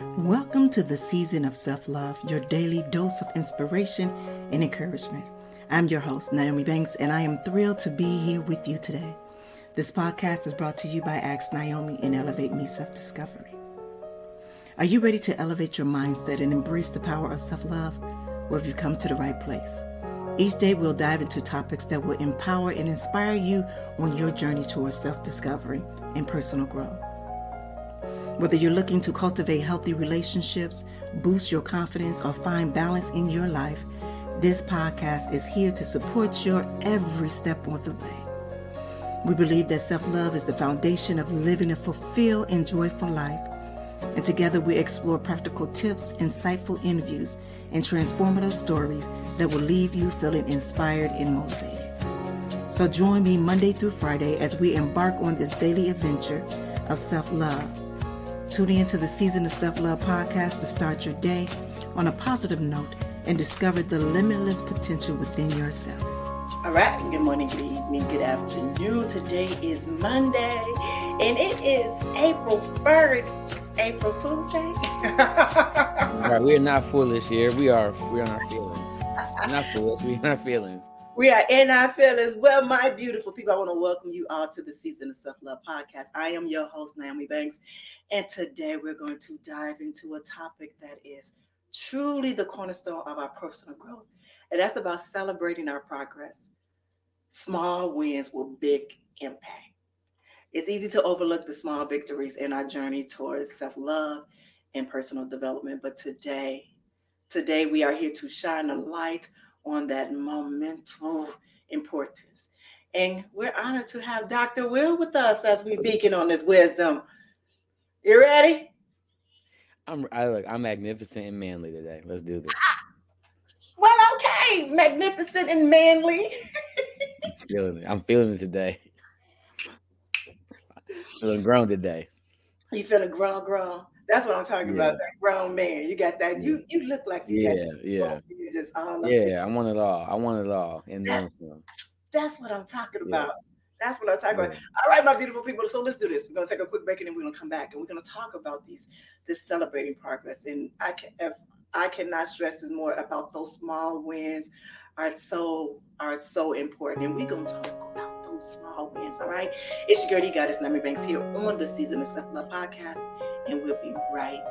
Welcome to the season of self-love, your daily dose of inspiration and encouragement. I'm your host, Nyomi, and I am thrilled to be here with you today. This podcast is brought to you by Ask Nyomi and Elevate Me Self-Discovery. Are you ready to elevate your mindset and embrace the power of self-love? Well, have you come to the right place? Each day we'll dive into topics that will empower and inspire you on your journey towards self-discovery and personal growth. Whether you're looking to cultivate healthy relationships, boost your confidence, or find balance in your life, this podcast is here to support your every step on the way. We believe that self-love is the foundation of living a fulfilled and joyful life. And together we explore practical tips, insightful interviews, and transformative stories that will leave you feeling inspired and motivated. So join me Monday through Friday as we embark on this daily adventure of self-love. Tune into the Season of Self-Love podcast to start your day on a positive note and discover the limitless potential within yourself. All right. Good morning, good evening, good afternoon. Today is Monday, and it is April 1st. April Fool's Day. Right, we are not foolish here. We are in our feelings. We're not foolish. We're in our feelings. We are in our feelings. Well, my beautiful people, I want to welcome you all to the Season of Self-Love podcast. I am your host, Nyomi Banks, and today we're going to dive into a topic that is truly the cornerstone of our personal growth, and that's about celebrating our progress. Small wins with big impact. It's easy to overlook the small victories in our journey towards self-love and personal development, but today we are here to shine a light on that monumental importance. And we're honored to have Dr. Will with us as we beacon on this wisdom. You ready? I'm magnificent and manly today. Let's do this. Well, okay. Magnificent and manly. I'm feeling it today. Feeling grown today. You feeling grown. That's what I'm talking about. That grown man. You got that. You look like you got that. Yeah. You just all up Yeah, I want it all. And then some. That's what I'm talking about. Yeah. That's what I'm talking about. All right, my beautiful people. So let's do this. We're gonna take a quick break and then we're gonna come back and we're gonna talk about this celebrating progress. And I cannot stress this more about those small wins are so important. And we're gonna talk about those small wins. All right. It's your girl, you got it, Nyomi Banks here on the Season of Self-Love podcast, and we'll be right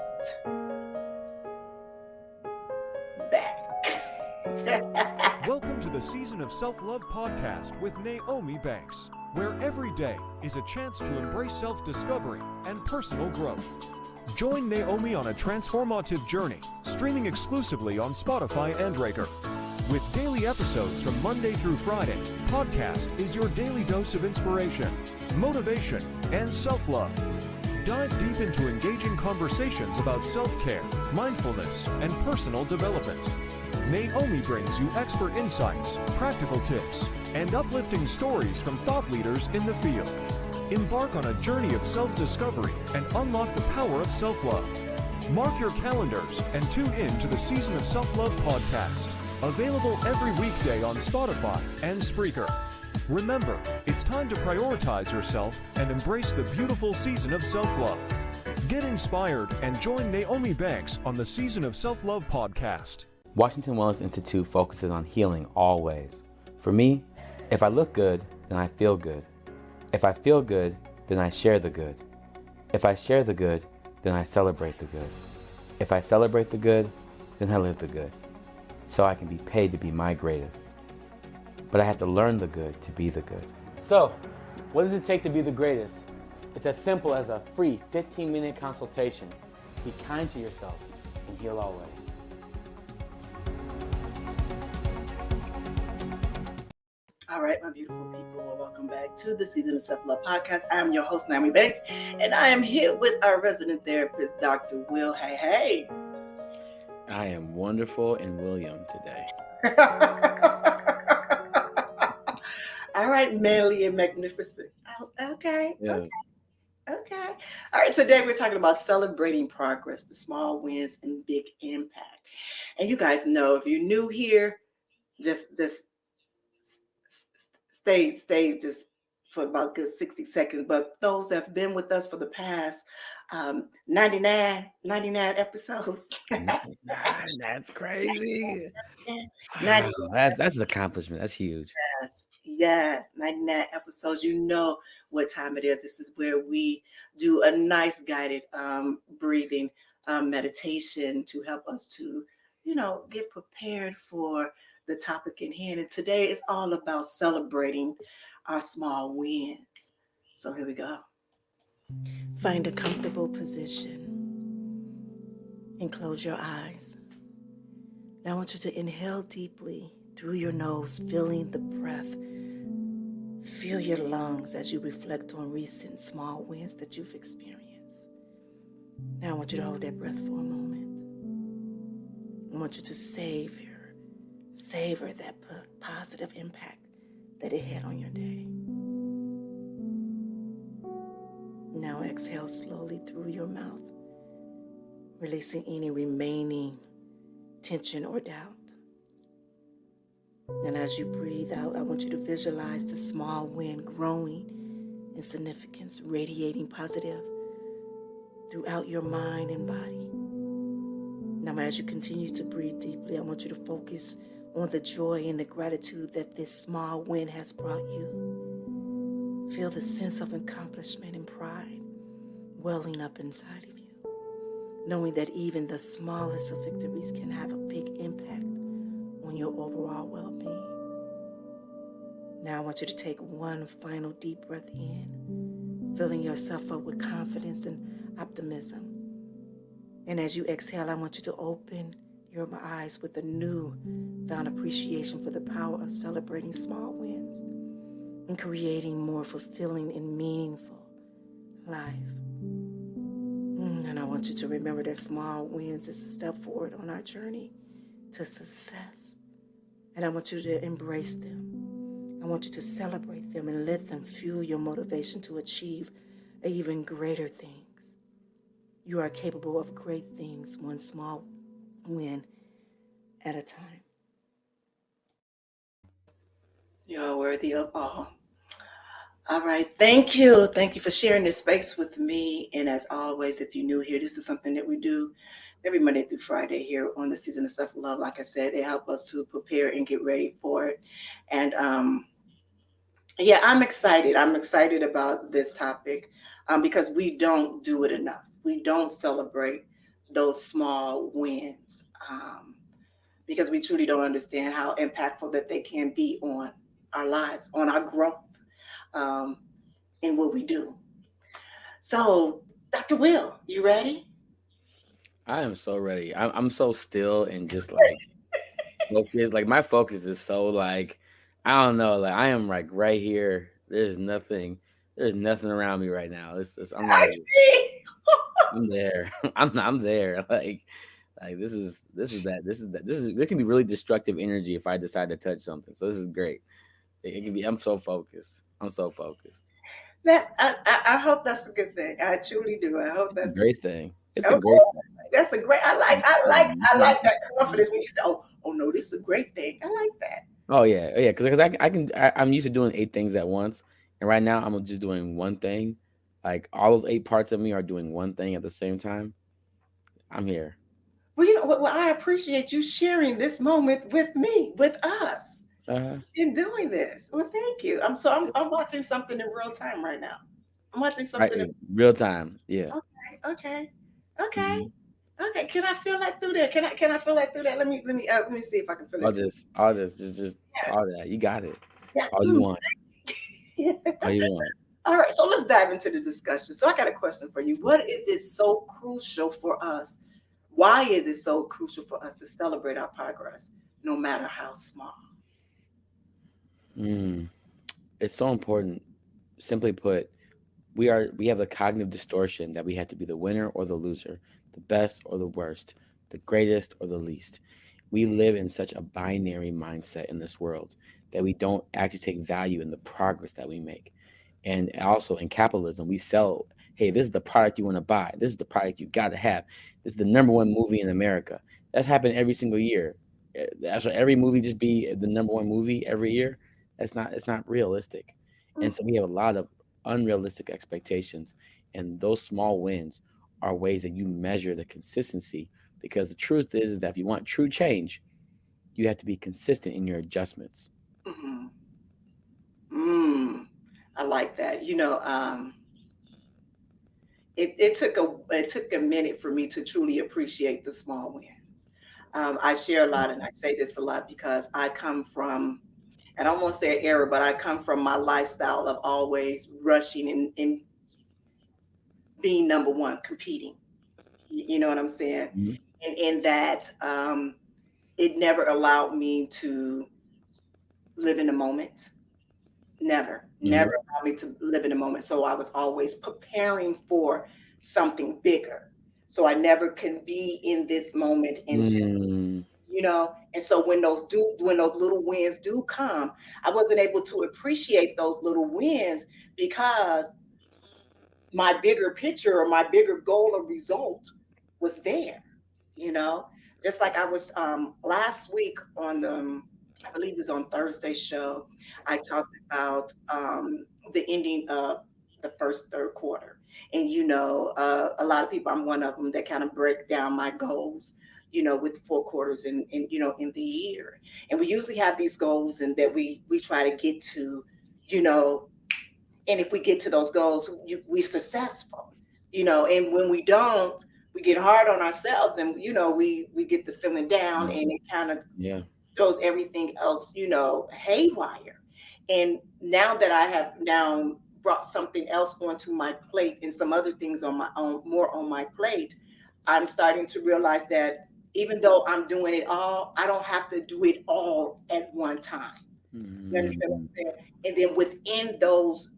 back. Welcome to the Season of Self-Love podcast with Nyomi Banks, where every day is a chance to embrace self-discovery and personal growth. Join Nyomi on a transformative journey, streaming exclusively on Spotify and Breaker. With daily episodes from Monday through Friday, podcast is your daily dose of inspiration, motivation, and self-love. Dive deep into engaging conversations about self-care, mindfulness, and personal development. Nyomi brings you expert insights, practical tips, and uplifting stories from thought leaders in the field. Embark on a journey of self-discovery and unlock the power of self-love. Mark your calendars and tune in to the Season of Self-Love podcast, available every weekday on Spotify and Spreaker. Remember, it's time to prioritize yourself and embrace the beautiful season of self-love. Get inspired and join Nyomi Banks on the Season of Self-Love podcast. Washington Wellness Institute focuses on healing always. For me, if I look good, then I feel good. If I feel good, then I share the good. If I share the good, then I celebrate the good. If I celebrate the good, then I live the good. So I can be paid to be my greatest. But I have to learn the good to be the good. So, what does it take to be the greatest? It's as simple as a free 15-minute consultation. Be kind to yourself and heal always. All right, my beautiful people, well, welcome back to the Season of Self-Love podcast. I am your host, Nyomi Banks, and I am here with our resident therapist, Dr. Will. Hey. I am wonderful and William today. All right, manly and magnificent. Okay. Yes. Okay. All right, today we're talking about celebrating progress, the small wins and big impact. And you guys know, if you're new here, just stay just for about good 60 seconds. But those that have been with us for the past 99 episodes. 99, that's crazy. 99, Wow, that's an accomplishment. That's huge. yes, 99 episodes. You know what time it is. This is where we do a nice guided breathing meditation to help us to, get prepared for the topic in hand. And today is all about celebrating our small wins. So here we go. Find a comfortable position and close your eyes. Now I want you to inhale deeply through your nose, feeling the breath. Feel your lungs as you reflect on recent small wins that you've experienced. Now I want you to hold that breath for a moment. I want you to savor that positive impact that it had on your day. Now exhale slowly through your mouth, releasing any remaining tension or doubt. And as you breathe out, I want you to visualize the small win growing in significance, radiating positive throughout your mind and body. Now, as you continue to breathe deeply, I want you to focus on the joy and the gratitude that this small win has brought you. Feel the sense of accomplishment and pride welling up inside of you, knowing that even the smallest of victories can have a big impact on your overall well-being. Now I want you to take one final deep breath in, filling yourself up with confidence and optimism. And as you exhale, I want you to open your eyes with a newfound appreciation for the power of celebrating small wins and creating more fulfilling and meaningful life. And I want you to remember that small wins is a step forward on our journey to success. And I want you to embrace them. I want you to celebrate them and let them fuel your motivation to achieve even greater things. You are capable of great things, one small win at a time. You are worthy of all. All right. Thank you. Thank you for sharing this space with me. And as always, if you're new here, this is something that we do every Monday through Friday here on the Season of Self Love. Like I said, it helps us to prepare and get ready for it. And yeah, I'm excited. I'm excited about this topic because we don't do it enough. We don't celebrate those small wins because we truly don't understand how impactful that they can be on our lives, on our growth um, in what we do. So, Dr. Will, you ready? I am so ready. I'm so still and just like focused. Like my focus is so like I don't know. Like I am like right here. There's nothing. There's nothing around me right now. I'm I like see. I'm there. I'm there. Like this can be really destructive energy if I decide to touch something. So this is great. It can be. I'm so focused. I'm so focused. That I hope that's a good thing. I truly do. I hope It's a that's great thing. It's a okay. great That's a great. I like that confidence when you say, "Oh no, this is a great thing." I like that. Oh yeah, oh, yeah. Because I'm used to doing 8 things at once, and right now I'm just doing one thing. Like all those 8 parts of me are doing one thing at the same time. I'm here. Well, I appreciate you sharing this moment with me, with us, Uh, in doing this. Well, thank you. I'm watching something in real time right now. I'm watching right, something. real time. Yeah. Okay, okay, Hmm. okay. Can I feel that through there? Can I feel that through there? Let me see if I can feel it. All this, just all that. You got it. Yeah. All you want. Yeah. All you want. All right. So let's dive into the discussion. So I got a question for you. What is it so crucial for us? Why is it so crucial for us to celebrate our progress, no matter how small? Mm. It's so important. Simply put, we have a cognitive distortion that we have to be the winner or the loser, the best or the worst, the greatest or the least. We live in such a binary mindset in this world that we don't actually take value in the progress that we make. And also in capitalism, we sell, hey, this is the product you want to buy. This is the product you got to have. This is the number one movie in America. That's happened every single year. That's why every movie just be the number one movie every year. It's not realistic. And so we have a lot of unrealistic expectations, and those small wins are ways that you measure the consistency. Because the truth is that if you want true change, you have to be consistent in your adjustments. Mhm. Mm, I like that. It took a minute for me to truly appreciate the small wins. I share a lot, and I say this a lot because I come from, and I won't say an era, but I come from my lifestyle of always rushing and being number one, competing. You know what I'm saying? Mhm. And in that, it never allowed me to live in the moment. Never Mhm. allowed me to live in the moment. So I was always preparing for something bigger. So I never can be in this moment and Mm. and so when those little wins do come, I wasn't able to appreciate those little wins because my bigger picture or my bigger goal or result was there, you know. Just like I was last week on I believe it was on Thursday's show, I talked about the ending of the first third quarter. And a lot of people, I'm one of them that kind of break down my goals, with 4 quarters in the year. And we usually have these goals and that we try to get to, you know, and if we get to those goals, we're successful, and when we don't, we get hard on ourselves, and we get the feeling down, Mm. and it kind of Yeah. throws everything else, haywire. And now that I have now brought something else onto my plate and some other things on my own, more on my plate, I'm starting to realize that even though I'm doing it all, I don't have to do it all at one time. You understand what Mm. I'm saying? And then within those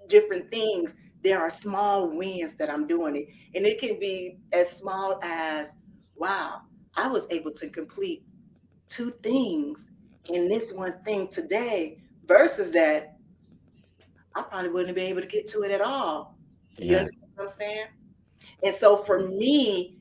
different things, there are small wins that I'm doing it. And it can be as small as, wow, I was able to complete 2 things in this one thing today versus that I probably wouldn't be able to get to it at all. You Yeah. understand what I'm saying? And so for me,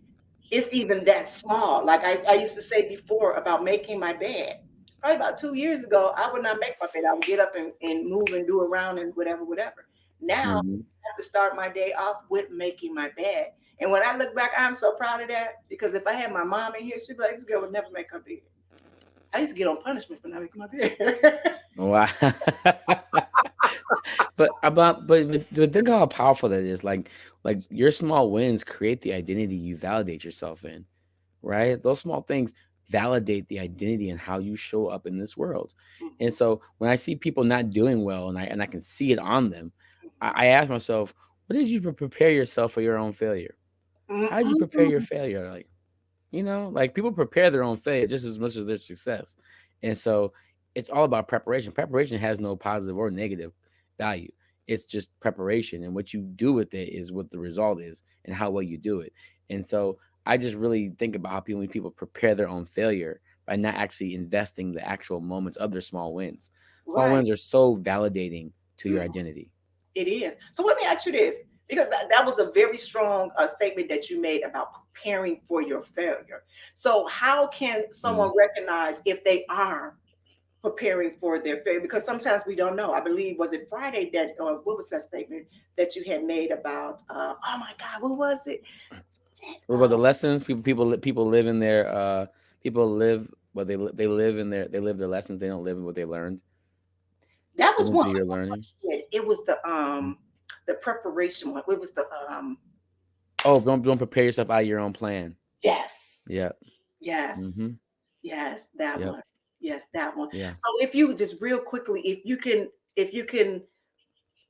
it's even that small. Like I used to say before about making my bed. Probably about 2 years ago, I would not make my bed. I would get up and move and do around and whatever, whatever. Now Mhm. I have to start my day off with making my bed. And when I look back, I'm so proud of that because if I had my mom in here, she'd be like, this girl would never make her bed. I used to get on punishment for not making my bed. Wow. But think how powerful that is. Like your small wins create the identity you validate yourself in, right? Those small things validate the identity and how you show up in this world. And Mhm, so when I see people not doing well and I can see it on them, mhm. I ask myself, what did you prepare yourself for your own failure? How did you prepare your Mhm. failure? Like people prepare their own failure just as much as their success. And so it's all about preparation. Preparation has no positive or negative value. It's just preparation. And what you do with it is what the result is and how well you do it. And so I just really think about how when people prepare their own failure by not actually investing the actual moments of their small wins. Small Right. wins are so validating to your Mhm. identity. It is. So let me ask you this, because that was a very strong statement that you made about preparing for your failure. So how can Mhm. someone recognize if they are preparing for their failure? Because sometimes we don't know. I believe, was it Friday that, or what was that statement that you had made about, oh my God, what was it? Shit, What about the lessons? People live in their people live well they live in they live their lessons. They don't live in what they learned. that Live was one. into your learning. It was the preparation one. It was the Oh, don't prepare yourself out of your own plan. yes, Yeah. yes. Mhm. Yes, that Yep. one. Yes, that one. Yeah. So if you just real quickly, if you can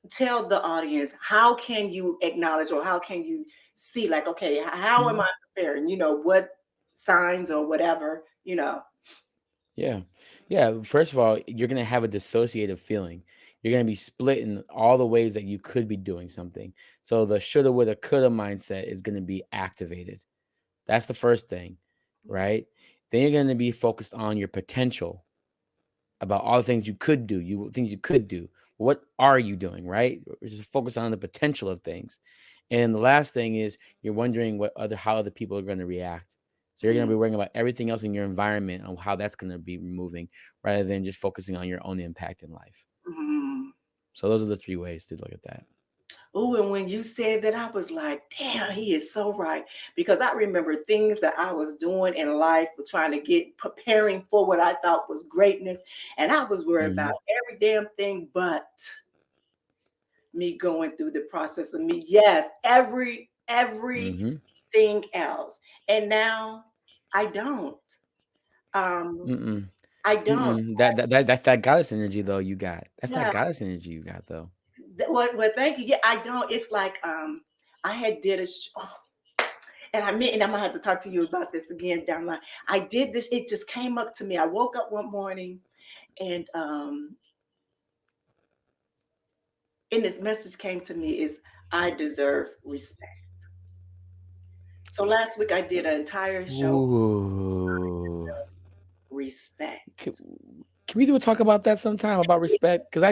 tell the audience, how can you acknowledge or how can you see, like, okay, how am Mhm. I preparing? What signs or whatever. Yeah. Yeah. First of all, you're gonna have a dissociative feeling. You're gonna be split in all the ways that you could be doing something. So the shoulda, woulda, coulda mindset is gonna be activated. That's the first thing, right? Then you're gonna be focused on your potential about all the things you could do, things you could do. What are you doing, right? Just focus on the potential of things. And the last thing is you're wondering how other people are going to react. So you're going to Mm, be worrying about everything else in your environment and how that's going to be moving rather than just focusing on your own impact in life. mm. So those are the three ways to look at that. Oh, and when you said that, I was like, damn, he is so right. Because I remember things that I was doing in life, trying to get preparing for what I thought was greatness. And I was worried about Mm-hmm. every damn thing but me going through the process of me. Yes, everything Mm-hmm. else. And now I don't. Um, Mm-mm. I don't. Mm-mm. That's that goddess energy though you got. That's that Yeah. goddess energy you got though. What thank you. Yeah, I don't. It's like I had did a show. And I meant, and I'm gonna have to talk to you about this again down the line. I did this, it just came up to me. I woke up one morning and this message came to me is I deserve respect. So last week I did an entire show, Ooh. Can, respect. can we do a talk about that sometime about respect? Because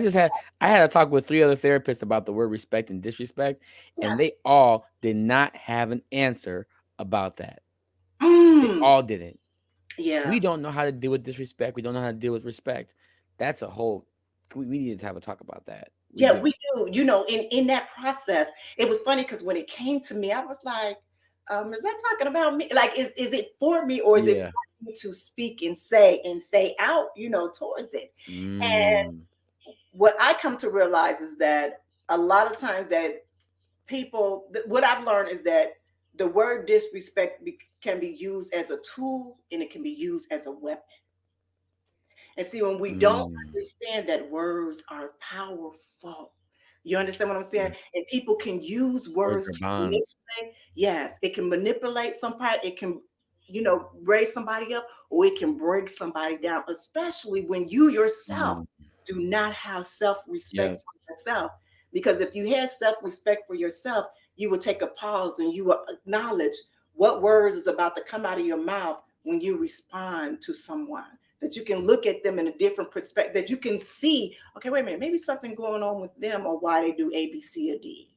I had a talk with 3 other therapists about the word respect and disrespect, and they Yes. all did not have an answer about that. They Mm, all didn't. We yeah. don't know how to deal with disrespect. We don't know how to deal with respect. That's a whole. We need to have a talk about that. We Yeah, do. we do. In that process, it was funny because when it came to me, I was like, is that talking about me? Like, is it for me or is it Yeah. for me to speak and say out, towards it? Mm, What I come to realize is that a lot of times that what I've learned is that the word disrespect can be used as a tool and it can be used as a weapon. And see, when we don't mm. understand that words are powerful, you understand what I'm saying? Yeah. And people can use Words words are to bonds. manipulate. Yes, it can manipulate somebody. It can, raise somebody up or it can break somebody down, especially when you yourself Mm, do not have self respect yes. for yourself. Because if you had self respect for yourself, you would take a pause and you will acknowledge what words is about to come out of your mouth when you respond to someone, that you can look at them in a different perspective, that you can see, okay, wait a minute, maybe something going on with them or why they do A, B, C, or D.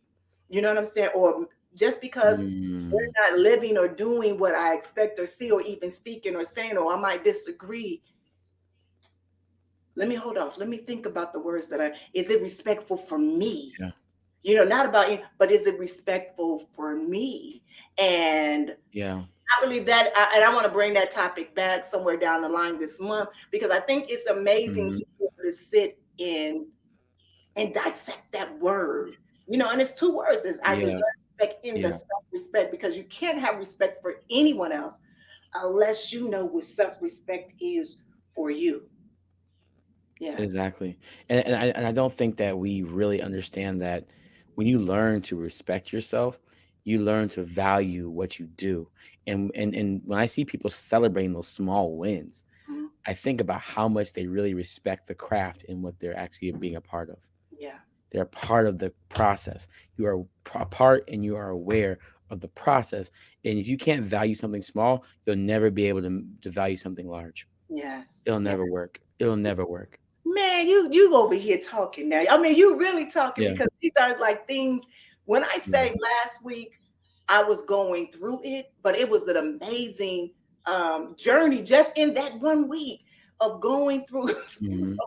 You know what I'm saying? Or just because Mm, they're not living or doing what I expect or see, or even speaking or saying, or I might disagree. Let me hold off. Let me think about the words is it respectful for me? yeah. Not about you, but is it respectful for me? And Yeah. I believe that, and I want to bring that topic back somewhere down the line this month because I think it's amazing Hmm. to be able to sit in and dissect that word. And it's 2 words: is I Yeah. deserve respect in the Yeah. self-respect, because you can't have respect for anyone else unless you know what self-respect is for you. Yeah. Exactly. And I don't think that we really understand that when you learn to respect yourself, you learn to value what you do. And when I see people celebrating those small wins, Mhm. I think about how much they really respect the craft and what they're actually being a part of. Yeah. They're part of the process. You are a part and you are aware of the process. And if you can't value something small, you'll never be able to value something large. Yes. It'll Yeah. never work. It'll never work. Man, you over here talking now. I mean, you really talking, Yeah. because these are like things. When I Yeah. say last week, I was going through it, but it was an amazing journey just in that one week of going through. It was Mhm. so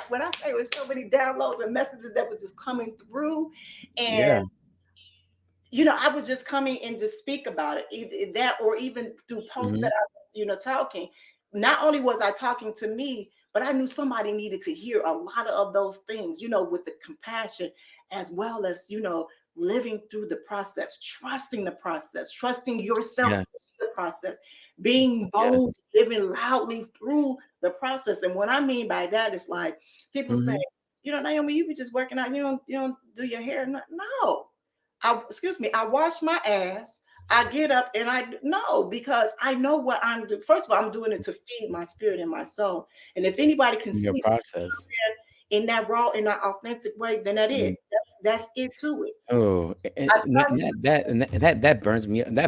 when I say it was so many downloads and messages that was just coming through, Yeah. and I was just coming and just speak about it, either that or even through posts that Mhm. I, talking. Not only was I talking to me, but I knew somebody needed to hear a lot of those things, with the compassion, as well as, living through the process, trusting yourself Yes. through the process, being bold, Yes. living loudly through the process. And what I mean by that is like people say, Mhm. Naomi, you be just working out, you don't do your hair. No. I wash my ass. I get up and I no, because I know what I'm doing. First of all, I'm doing it to feed my spirit and my soul. And if anybody can In your see process. in that raw, in that authentic way, then that Mm. is that's it to it. Oh, and I and that started. and that that and that that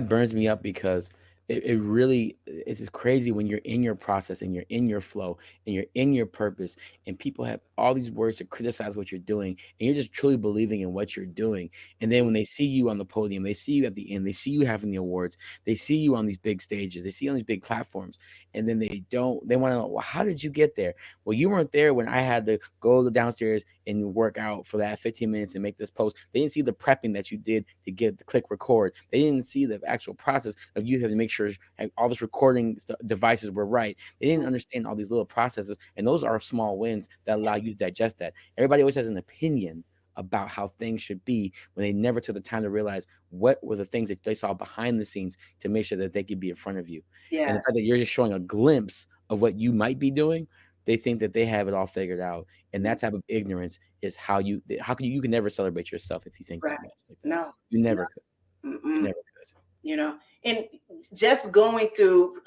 burns me up because it really it's just crazy when you're in your process and you're in your flow and you're in your purpose, and people have all these words to criticize what you're doing, and you're just truly believing in what you're doing. And then when they see you on the podium, they see you at the end, they see you having the awards, they see you on these big stages, they see you on these big platforms, and then they want to know, well, how did you get there? Well, you weren't there when I had to go downstairs and work out for that 15 minutes and make this post. They didn't see the prepping that you did to get the click record. They didn't see the actual process of you having to make sure all this recording devices were right. They didn't understand all these little processes, and those are small wins that allow you to digest that. Everybody always has an opinion about how things should be when they never took the time to realize what were the things that they saw behind the scenes to make sure that they could be in front of you. And the fact that you're just showing a glimpse of what you might be doing, they think that they have it all figured out. And that type of ignorance is how you can never celebrate yourself if you think Right. that much like that. No. You never could. Mm-mm. You never could. You know, and just going through,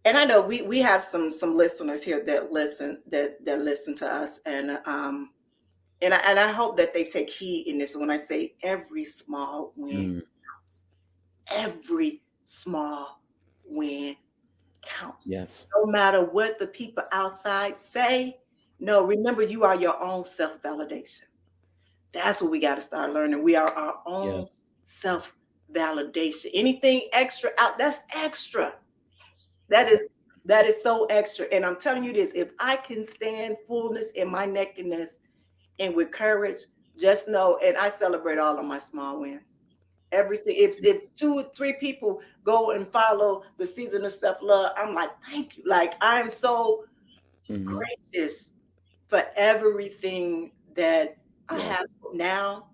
and I know we have some listeners here that listen to us, and I hope that they take heed in this. When I say every small win counts, every small win counts. Yes. No matter what the people outside say. No, remember, you are your own self-validation. That's what we got to start learning. We are our own self-validation. Anything extra out, that's extra. That is so extra. And I'm telling you this, if I can stand fullness in my nakedness and with courage, just know, and I celebrate all of my small wins. If 2 or 3 people go and follow the season of self-love, I'm like, thank you. Like, I'm so gracious for everything that I have now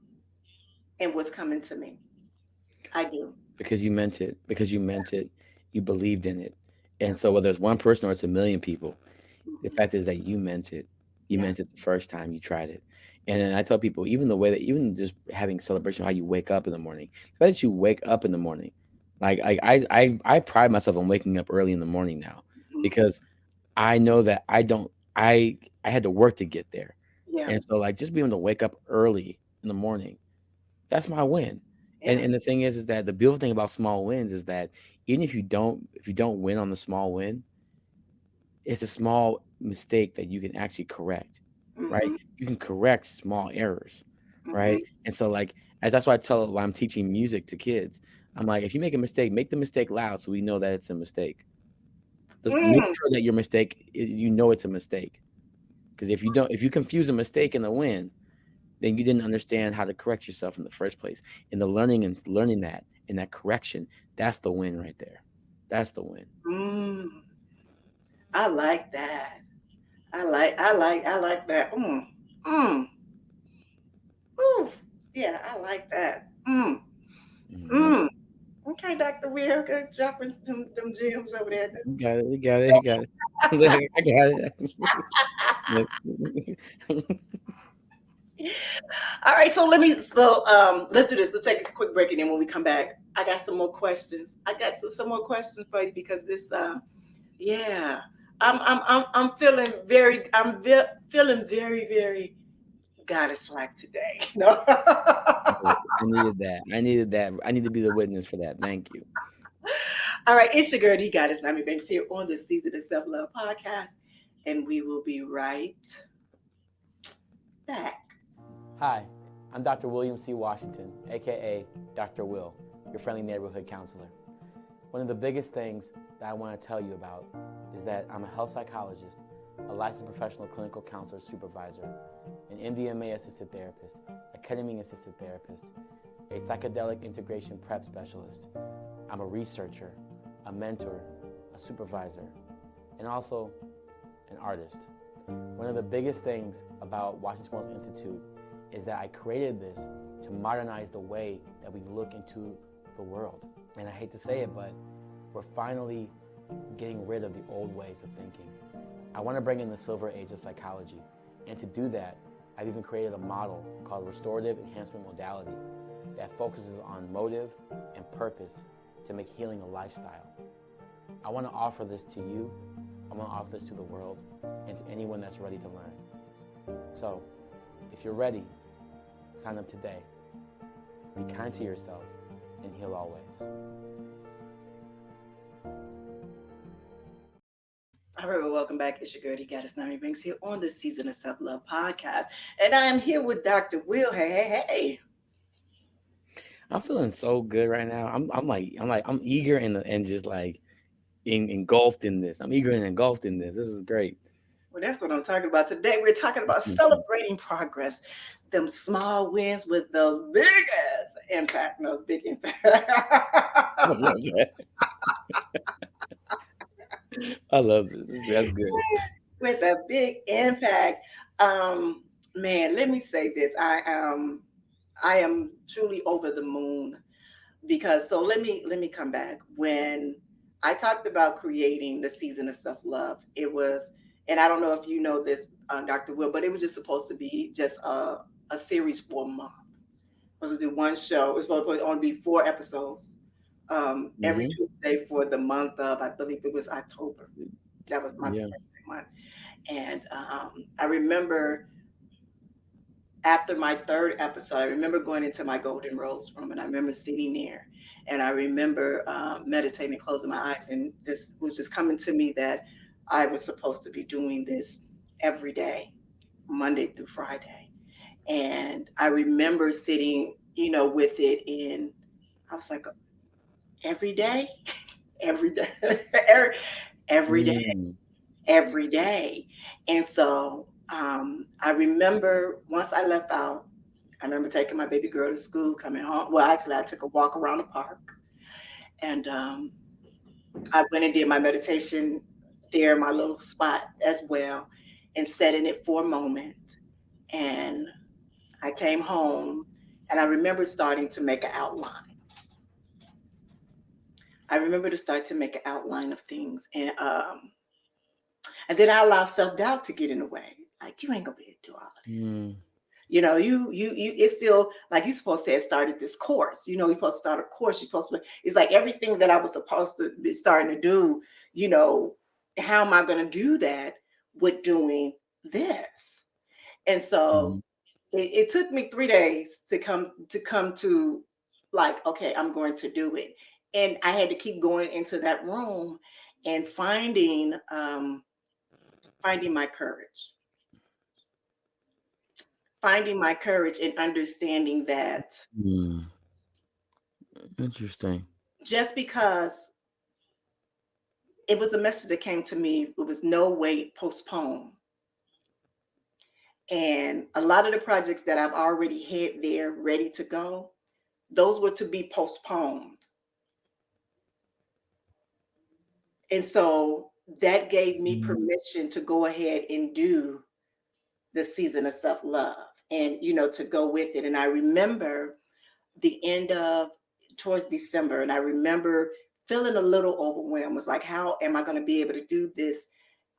and what's coming to me. I do. Because you meant it. You believed in it. And so whether it's one person or it's a million people, the fact is that you meant it. You meant it the first time you tried it. And then I tell people, even just having celebration of how you wake up in the morning, the fact that you wake up in the morning, like I pride myself on waking up early in the morning now, because I know that I had to work to get there. Yeah. And so like just being able to wake up early in the morning, that's my win. And the thing is that the beautiful thing about small wins is that even if you don't win on the small win, it's a small mistake that you can actually correct, right? You can correct small errors, right? And so like, that's why I tell when I'm teaching music to kids, I'm like, if you make a mistake, make the mistake loud so we know that it's a mistake. Just make sure that your mistake, you know it's a mistake. Because if you confuse a mistake and a win, then you didn't understand how to correct yourself in the first place. And the learning that and that correction, that's the win right there. That's the win. I like that. I like that. Ooh, yeah, I like that. Okay, Dr. Weir, good dropping them gems over there. You got it. I got it. All right, so let's do this. Let's take a quick break, and then when we come back, I got some more questions. I got some more questions for you because this, I'm feeling feeling very, very goddess-like today. No. I needed that. I need to be the witness for that. Thank you. All right, it's your girl, the Goddess Nyomi Banks here on the Season of Self-Love podcast, and we will be right back. Hi, I'm Dr. William C. Washington, aka Dr. Will, your friendly neighborhood counselor. One of the biggest things that I want to tell you about is that I'm a health psychologist, a licensed professional clinical counselor supervisor, an MDMA assisted therapist, a ketamine assisted therapist, a psychedelic integration prep specialist. I'm a researcher, a mentor, a supervisor, and also an artist. One of the biggest things about Washington Wellness Institute is that I created this to modernize the way that we look into the world. And I hate to say it, but we're finally getting rid of the old ways of thinking. I want to bring in the silver age of psychology. And to do that, I've even created a model called restorative enhancement modality that focuses on motive and purpose to make healing a lifestyle. I want to offer this to you. I want to offer this to the world and to anyone that's ready to learn. So, if you're ready, sign up today. Be kind to yourself and heal always. All right, well, welcome back. It's your girl, the Goddess Nami Banks here on the Season of Self Love podcast. And I am here with Dr. Will. Hey, hey, hey. I'm feeling so good right now. I'm eager and just like engulfed in this. I'm eager and engulfed in this. This is great. Well, that's what I'm talking about today. We're talking about celebrating progress, them small wins with those big ass impact, no big impact. I love that. I love this. That's good. With a big impact. Um, Man, let me say this. I am truly over the moon because so let me come back. When I talked about creating the season of self-love, it was, and I don't know if you know this, Dr. Will, but it was just supposed to be just a series for a month. It was to do one show. It was supposed to only be 4 episodes every Hmm. Tuesday for the month of, I believe it was October. That was my Yeah. birthday month. And I remember after my third episode, I remember going into my Golden Rose room and I remember sitting there and I remember meditating, closing my eyes, and this was just coming to me that I was supposed to be doing this every day, Monday through Friday. And I remember sitting, with it in, I was like, every day, every day, every, every day, Mm. every day. And so I remember once I left out, I remember taking my baby girl to school, coming home. Well, actually, I took a walk around the park, and I went and did my meditation there in my little spot as well, and sat in it for a moment. And I came home, and I remember starting to make an outline. I remember to start to make an outline of things, and then I allow self doubt to get in the way. Like, you ain't gonna be able to do all of this. Mm. You it's still like you supposed to have started this course. You're supposed to start a course. You're supposed to, it's like everything that I was supposed to be starting to do, you know, how am I gonna do that with doing this? And so Mm. it took me 3 days to come to like, okay, I'm going to do it. And I had to keep going into that room and finding my courage. Finding my courage and understanding that Mm. Interesting. just because it was a message that came to me, it was no wait, postpone. And a lot of the projects that I've already had there ready to go, those were to be postponed. And so that gave me Mm. permission to go ahead and do the season of self love and, to go with it. And I remember the end of towards December, and I remember feeling a little overwhelmed. Was like, how am I going to be able to do this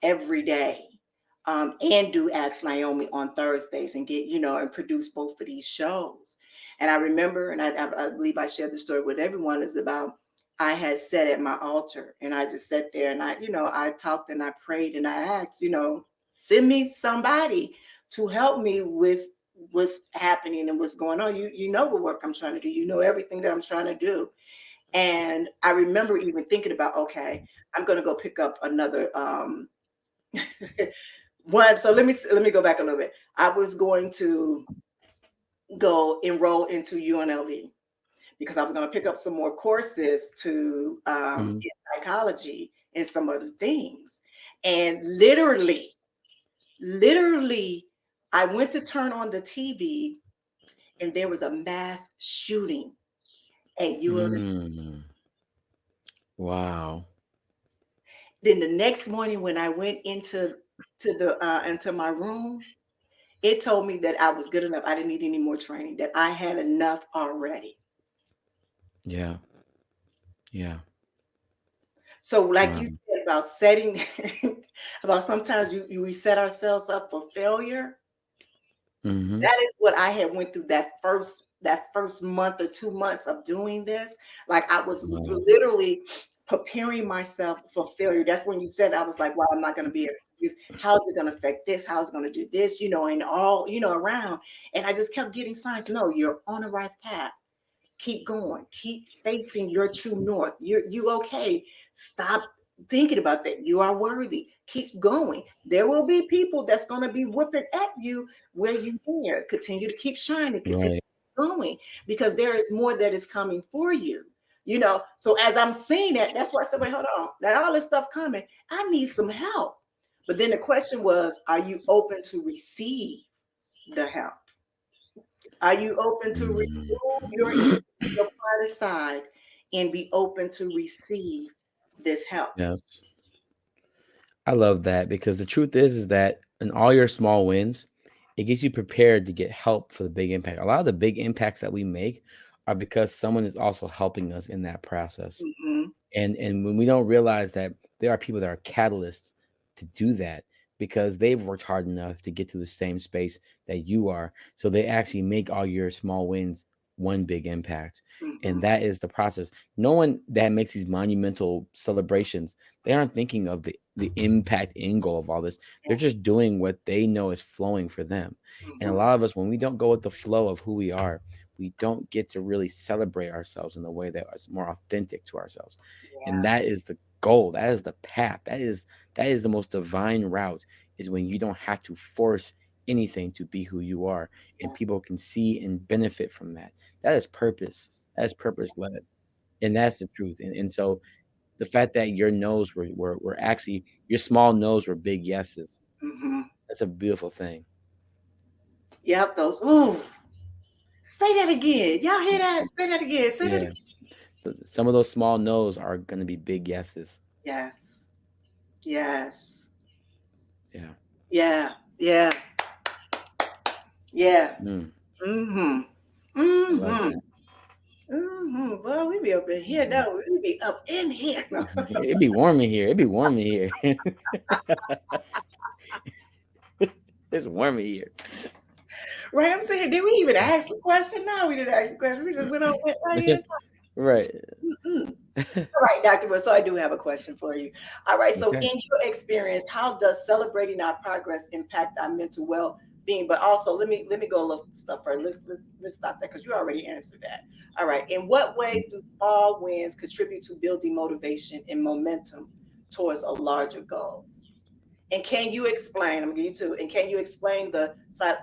every day, and do Ask Naomi on Thursdays and get, and produce both of these shows? And I remember, and I believe I shared the story with everyone, is about I had sat at my altar and I just sat there and I talked and I prayed and I asked, send me somebody to help me with what's happening and what's going on. You know what work I'm trying to do. You know everything that I'm trying to do. And I remember even thinking about, okay, I'm gonna go pick up another one. So let me go back a little bit. I was going to go enroll into UNLV because I was going to pick up some more courses to Mm. in psychology and some other things. And literally, I went to turn on the TV and there was a mass shooting at UNLV. Mm. Wow. Then the next morning, when I went into my room, it told me that I was good enough. I didn't need any more training. That I had enough already. Yeah. Yeah. So, like Wow. you said about setting, about sometimes we set ourselves up for failure. Mm-hmm. That is what I had went through that first month or 2 months of doing this. Like I was Wow. literally preparing myself for failure. That's when you said I was like, "Well, I'm not going to be able to do this. How's it going to affect this? How's it going to do this?" And all around. And I just kept getting signs. No, you're on the right path. Keep going. Keep facing your true north. You okay. Stop. thinking about that. You are worthy. Keep going. There will be people that's going to be whipping at you where you are. Continue to keep shining. Continue Right. going because there is more that is coming for you. So as I'm seeing that, that's why I said, wait, hold on. Now all this stuff coming, I need some help. But then the question was, are you open to receive the help? Are you open to remove your ego, your pride aside, and be open to receive this help? Yes. I love that because the truth is that in all your small wins, it gets you prepared to get help for the big impact. A lot of the big impacts that we make are because someone is also helping us in that process. Hmm. And when we don't realize that there are people that are catalysts to do that because they've worked hard enough to get to the same space that you are, so they actually make all your small wins one big impact. Hmm. And that is the process. No one that makes these monumental celebrations, they aren't thinking of the impact end goal of all this. They're just doing what they know is flowing for them. And a Hmm. lot of us, when we don't go with the flow of who we are, we don't get to really celebrate ourselves in the way that is more authentic to ourselves. And Yeah. that is the goal. That is the path. That is the most divine route, is when you don't have to force anything to be who you are, and Yeah. people can see and benefit from that. That is purpose. That is purpose led. And that's the truth. And so the fact that your no's were actually, your small no's were big yeses. Hmm. That's a beautiful thing. Yep. Those. Ooh. Say that again. Y'all hear that? Say that again. Say that Yeah. again. Some of those small no's are going to be big yeses. Yes. Yes. Yeah. Yeah. Yeah. Yeah. Mm, Mm-hmm. I love Mm-hmm. that. Mm-hmm. Well, we be up in here Mhm. now. We be up in here. It'd be warm in here. It'd be warm in here. It's warm in here. Right? I'm saying, did we even ask the question? No, we didn't ask the question. We just went right in. Right. Mm-mm. All right, Dr. Will. So I do have a question for you. All right. So Okay. in your experience, how does celebrating our progress impact our mental well-being? But also, let me go a little stuff first. Let's stop that because you already answered that. All right. In what ways do small wins contribute to building motivation and momentum towards a larger goals? And can you explain? I'm gonna give you two. And can you explain the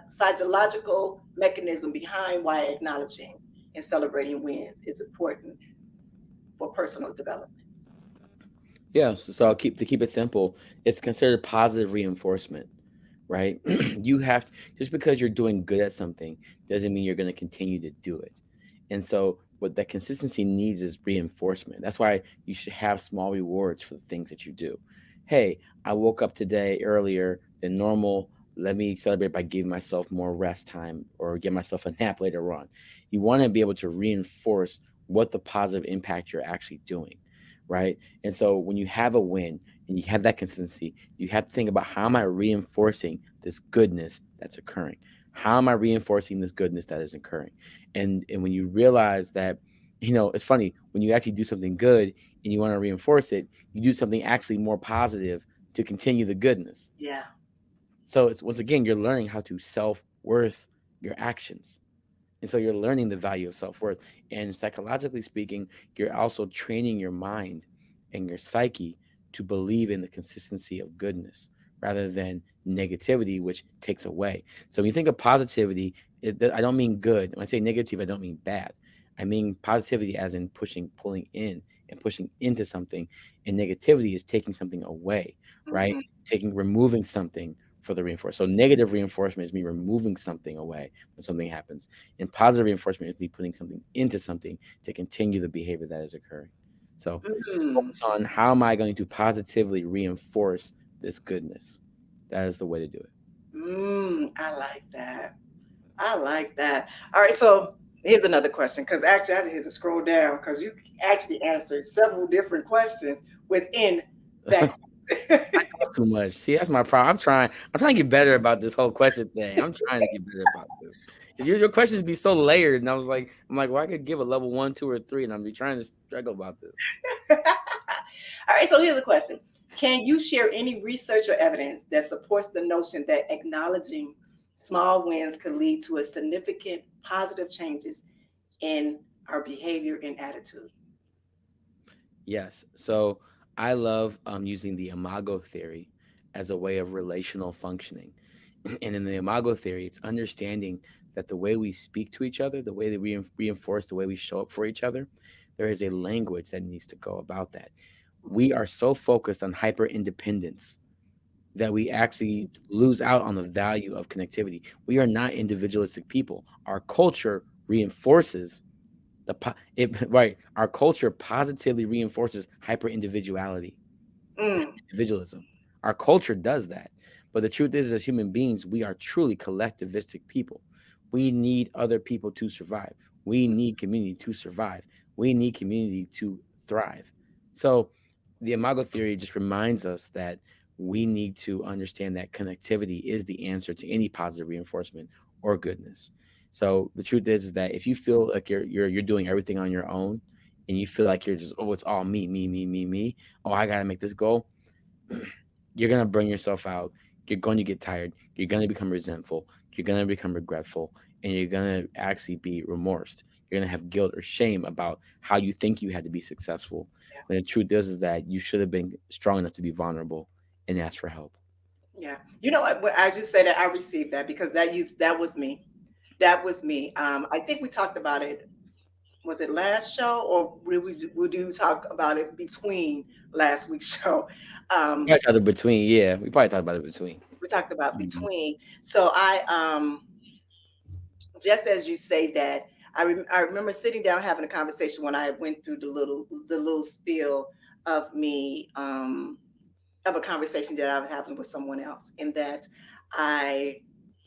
psychological mechanism behind why acknowledging and celebrating wins is important for personal development? Yeah. So I'll keep it simple. It's considered positive reinforcement, right? You have just because you're doing good at something doesn't mean you're going to continue to do it. And so what that consistency needs is reinforcement. That's why you should have small rewards for the things that you do. Hey, I woke up today earlier than normal. Let me celebrate by giving myself more rest time or give myself a nap later on. You want to be able to reinforce what the positive impact you're actually doing, right? And so when you have a win and you have that consistency, you have to think about, how am I reinforcing this goodness that's occurring? How am I reinforcing this goodness that is occurring? And when you realize that, it's funny when you actually do something good and you want to reinforce it, you do something actually more positive to continue the goodness. Yeah. So it's, once again, you're learning how to self-worth your actions. And so you're learning the value of self-worth. And psychologically speaking, you're also training your mind and your psyche to believe in the consistency of goodness rather than negativity, which takes away. So when you think of positivity, I don't mean good. When I say negative, I don't mean bad. I mean positivity as in pushing, pulling in and pushing into something. And negativity is taking something away, right? Hmm. Removing something for the reinforcement. So negative reinforcement is me removing something away when something happens. And positive reinforcement is me putting something into something to continue the behavior that is occurring. So Mm. focus on, how am I going to positively reinforce this goodness? That is the way to do it. I like that. I like that. All right. So here's another question because actually I had to scroll down because you actually answered several different questions within that question. I talk too much. See, that's my problem. I'm trying to get better about this whole question thing. I'm trying to get better about this. 'Cause your questions be so layered, and I'm like, well, I could give a level 1, 2, or 3, and I'm be trying to struggle about this. All right, so here's a question. Can you share any research or evidence that supports the notion that acknowledging small wins could lead to a significant positive changes in our behavior and attitude? Yes. So I love using the imago theory as a way of relational functioning. And in the imago theory, it's understanding that the way we speak to each other, the way that we reinforce the way we show up for each other, there is a language that needs to go about that. We are so focused on hyper independence that we actually lose out on the value of connectivity. We are not individualistic people. Our culture reinforces right. Our culture positively reinforces hyper individuality, Mm, individualism. Our culture does that. But the truth is, as human beings, we are truly collectivistic people. We need other people to survive. We need community to survive. We need community to thrive. So the Imago theory just reminds us that we need to understand that connectivity is the answer to any positive reinforcement or goodness. So the truth is that if you feel like you're doing everything on your own and you feel like you're just, oh, it's all me, me, me, me, me. Oh, I gotta make this goal. You're going to burn yourself out. You're going to get tired. You're going to become resentful. You're going to become regretful. And you're going to actually be remorsed. You're going to have guilt or shame about how you think you had to be successful. yeah, When the truth is that you should have been strong enough to be vulnerable and ask for help. yeah. You know what? As you said that, I received that because that was me. That was me. I think we talked about it. Was it last show, or would you talk about it between last week's show? We Um, probably talked about between, yeah. We probably talked about it between. we talked about Mhm. between. So just as you say that, I remember sitting down having a conversation when I went through the little spiel of me of a conversation that I was having with someone else, and that I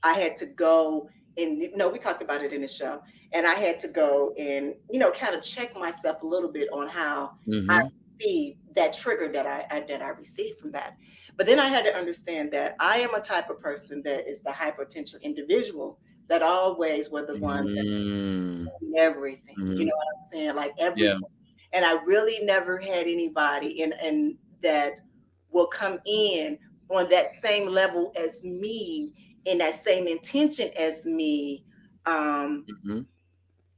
I had to go and no, we talked about it in the show, and I had to go and kind of check myself a little bit on how I Mhm. received that trigger that I received from that. But then I had to understand that I am a type of person that is the hypertension individual that always was the one Mm. everything. You know Mhm. what I'm saying? Like Yeah. everything. And I really never had anybody in that will come in on that same level as me, in that same intention as me, um, Mhm.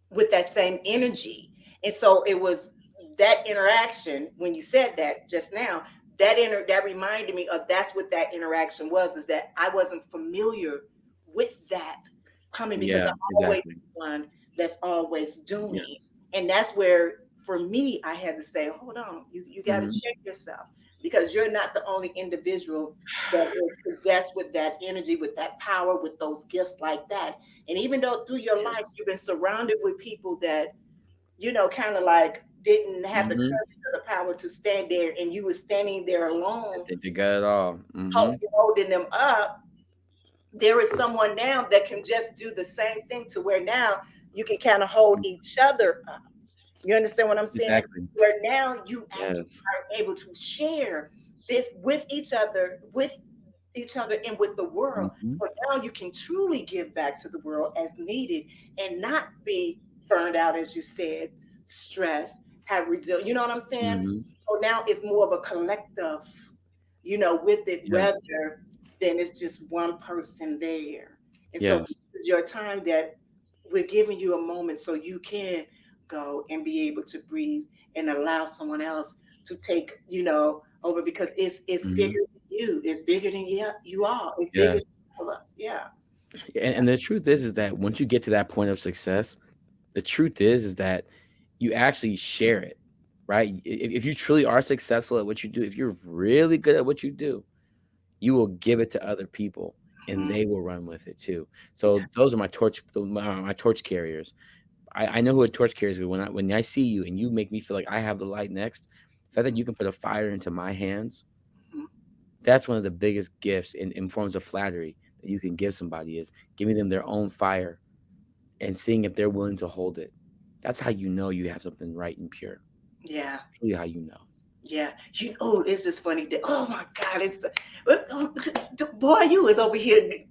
with that same energy. And so it was that interaction when you said that just now, that reminded me of that's what that interaction was, is that I wasn't familiar with that coming because Yeah, I'm always exactly. one that's always doing. Yes. And that's where for me I had to say, hold on, you got to Mhm. check yourself, because you're not the only individual that is possessed with that energy, with that power, with those gifts like that. And even though through your life Yes. you've been surrounded with people that, kind of like didn't have the Mhm. courage or the power to stand there, and you were standing there I alone, think you got it all. Mhm. holding them up, there is someone now that can just do the same thing to where now you can kind of hold each other up. You understand what I'm saying? Exactly. Where now you actually Yes. are able to share this with each other and with the world. Mhm. So now you can truly give back to the world as needed and not be burned out, as you said, stress, have resilience. You know what I'm saying? Mhm. So now it's more of a collective, with it, Yes. rather than it's just one person there. And so Yes. this is your time that we're giving you a moment so you can go and be able to breathe and allow someone else to take, over, because it's bigger Mhm. than you. It's bigger than you all. It's bigger Yes. than all of us. Yeah. And the truth is that once you get to that point of success, the truth is that you actually share it, right? If you truly are successful at what you do, if you're really good at what you do, you will give it to other people and Mhm. they will run with it too. Yeah. So those are my torch carriers. I know who a torch carrier is when I see you and you make me feel like I have the light next. The fact that you can put a fire into my hands, Mhm. that's one of the biggest gifts in forms of flattery that you can give somebody is giving them their own fire and seeing if they're willing to hold it. That's how you know you have something right and pure. Yeah. Truly how you know. Yeah. It's just funny that, oh my God, boy, you was over here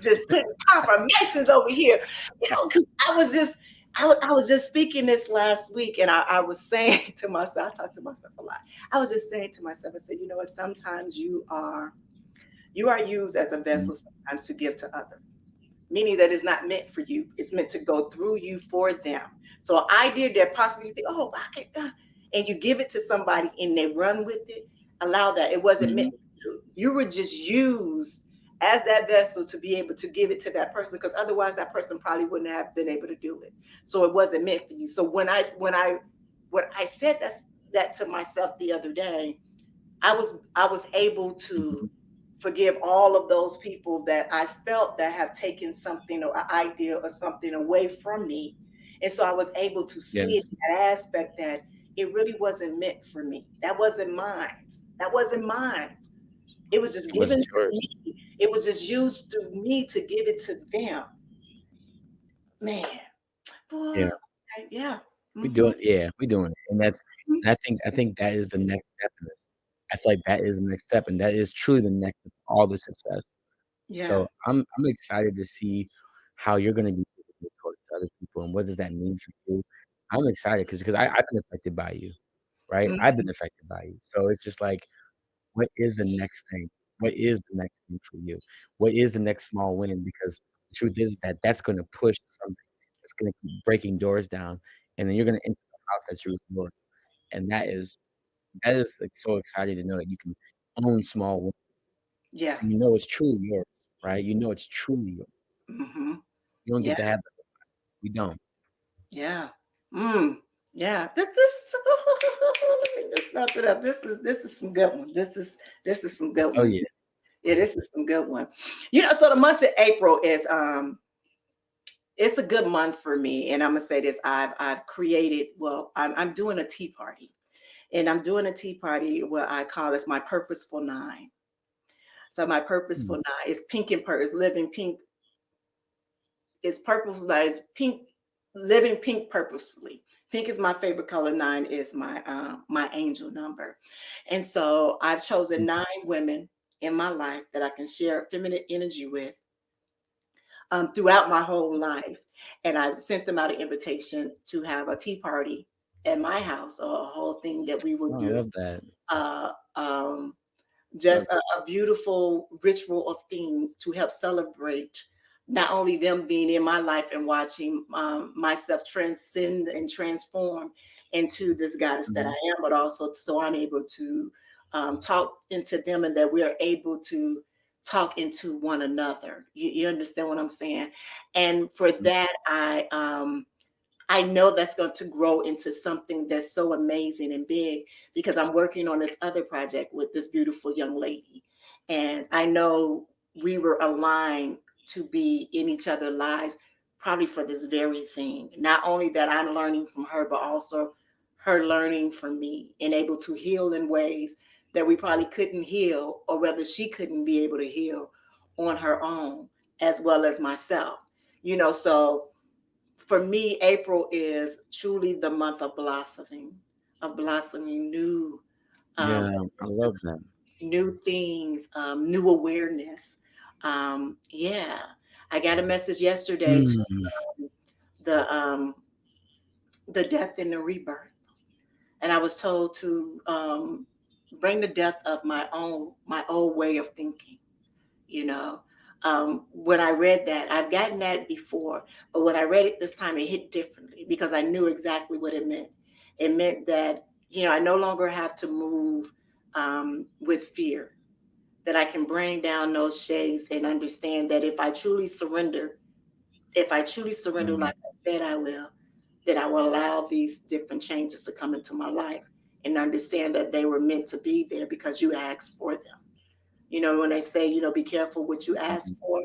just putting confirmations over here, because I was just speaking this last week, and I was saying to myself, I talk to myself a lot. I was just saying to myself, I said, what, sometimes you are used as a Mhm. vessel sometimes to give to others, meaning that it's not meant for you. It's meant to go through you for them. So I did that possibly you think, oh, I can, and you give it to somebody and they run with it, allow that. It wasn't meant Hmm. for you. You were just used as that vessel to be able to give it to that person, because otherwise that person probably wouldn't have been able to do it. So it wasn't meant for you. So when I said that to myself the other day, I was able to forgive all of those people that I felt that have taken something or an idea or something away from me. And so I was able to see Yes. that aspect that it really wasn't meant for me. That wasn't mine. That wasn't mine. It was just It given wasn't to yours. me. It was just used through me to give it to them. Man, boy, Yeah. yeah. We Hmm. doing, yeah, we doing it. And I think that is the next step in this. I feel like that is the next step, and that is truly the next step of all the success. Yeah. So I'm excited to see how you're gonna be towards other people, and what does that mean for you. I'm excited because I've been affected by you, right? Mhm. I've been affected by you. So it's just like, what is the next thing? What is the next thing for you? What is the next small win? Because the truth is that that's gonna push something. It's gonna keep breaking doors down, and then you're gonna enter the house that you yours. And that is like so exciting to know that you can own small wins, Yeah. and you know it's truly yours, right? You know it's truly yours. Hmm. You don't Yeah. get to have that. We don't. Yeah. Mm. Yeah. This let me just stop it up. This is some good one. This is some good Oh ones. yeah. Yeah, this is some good one. So the month of April is it's a good month for me. And I'm gonna say this. I've created, well, I'm doing a tea party. And I'm doing a tea party where I call this my purposeful nine. So my purposeful Mm, nine is pink and purpose, living pink. It's purposeful nine is pink, living pink purposefully. Pink is my favorite color. Nine is my angel number. And so I've chosen mm, 9 women in my life that I can share feminine energy with throughout my whole life. And I sent them out an invitation to have a tea party at my house, or a whole thing that we would oh, I do. love that. Uh, um, Love just a beautiful ritual of things to help celebrate not only them being in my life and watching myself transcend and transform into this goddess that I mhm. am, but also so I'm able to talk into them, and that we are able to talk into one another. You understand what I'm saying? And for that, I know that's going to grow into something that's so amazing and big, because I'm working on this other project with this beautiful young lady. And I know we were aligned to be in each other's lives, probably for this very thing. Not only that I'm learning from her, but also her learning from me, and able to heal in ways that we probably couldn't heal, or whether she couldn't be able to heal on her own, as well as myself. So for me, April is truly the month of blossoming new, Yeah, I love purposes, that. new things, new awareness. Yeah, I got a message yesterday to Mm, the the death and the rebirth, and I was told to bring the death of my old way of thinking. you know. When I read that, I've gotten that before, but when I read it this time, it hit differently, because I knew exactly what it meant. It meant that, I no longer have to move with fear, that I can bring down those shades and understand that if I truly surrender mm, like I said I will, that I will allow these different changes to come into my life, and understand that they were meant to be there because you asked for them. When they say, be careful what you ask mhm. for.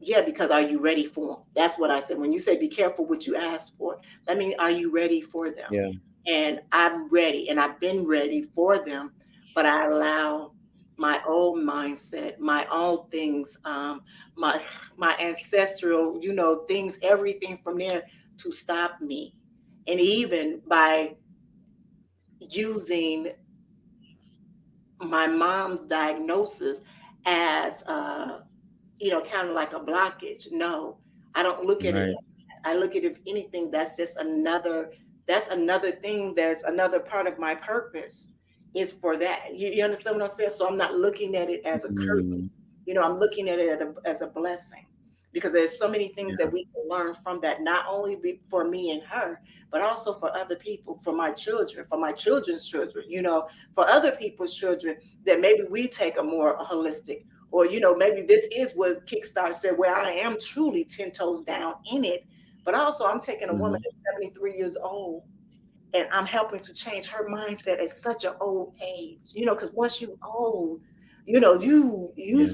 Yeah, because are you ready for them? That's what I said. When you say be careful what you ask for, that means, are you ready for them? Yeah. And I'm ready, and I've been ready for them, but I allow my old mindset, my old things, my my ancestral, things, everything from there to stop me. And even by using my mom's diagnosis as kind of like a blockage. No, I don't look at it Right. like that. I look at, if anything, that's another thing, that's another part of my purpose, is for that. You understand what I'm saying? So I'm not looking at it as a curse. Mm, I'm looking at it as a blessing, because there's so many things Yeah. that we can learn from that, not only for me and her, but also for other people, for my children, for my children's children, for other people's children, that maybe we take a more holistic, or, maybe this is what kickstarts that, where I am truly 10 toes down in it. But also, I'm taking a woman Hmm. that's 73 years old, and I'm helping to change her mindset at such an old age, because once you old, you Yeah.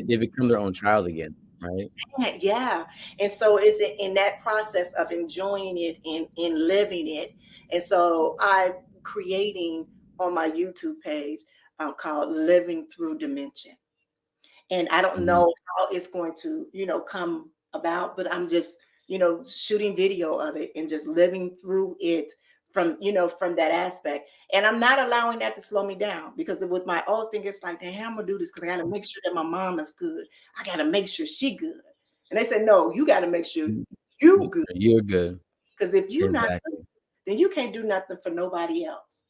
They become their own child again, right? yeah. And so it's in that process of enjoying it and in living it. And so I'm creating on my YouTube page, called Living Through Dimension. And I don't Hmm. know how it's going to, come about, but I'm just, shooting video of it and just living through it from that aspect. And I'm not allowing that to slow me down, because with my old thing, it's like, damn, I'm gonna do this because I got to make sure that my mom is good. I got to make sure she good. And they said, no, you got to make sure you good, You're good. because if you not good, Exactly. then you can't do nothing for nobody else.